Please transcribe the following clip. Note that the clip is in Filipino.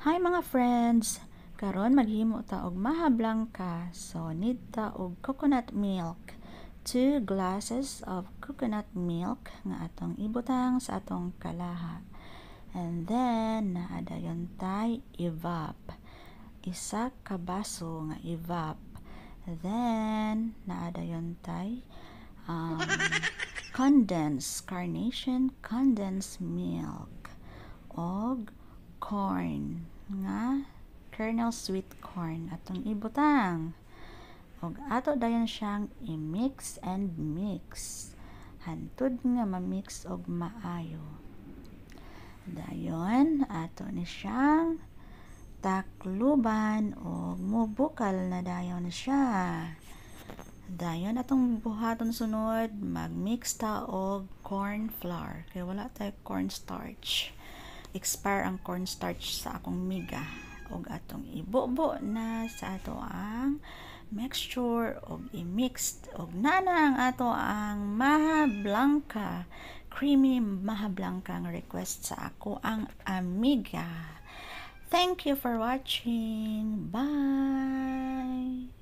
Hi mga friends! Karon maghimo ta og maha blanca. So need ta og coconut milk. 2 glasses of coconut milk nga atong ibutang sa atong kalaha. And then naadayon tay evap. Isa ka baso nga evap. Then naadayon tay carnation condensed milk og corn nga kernel sweet corn atong ibutang og ato dayon siyang i-mix and mix hantod nga ma-mix og maayo. Dayon ato ni siyang takluban og mubukal na dayon siya. Dayon atong buhaton sunod, mag-mix ta og corn flour kay wala tay cornstarch. Expire ang cornstarch sa akong miga og atong ibubo na sa ato ang mixture og i-mix og nana ang ato ang maha blanca, creamy maha blanca ang request sa ako ang amiga. Thank you for watching. Bye.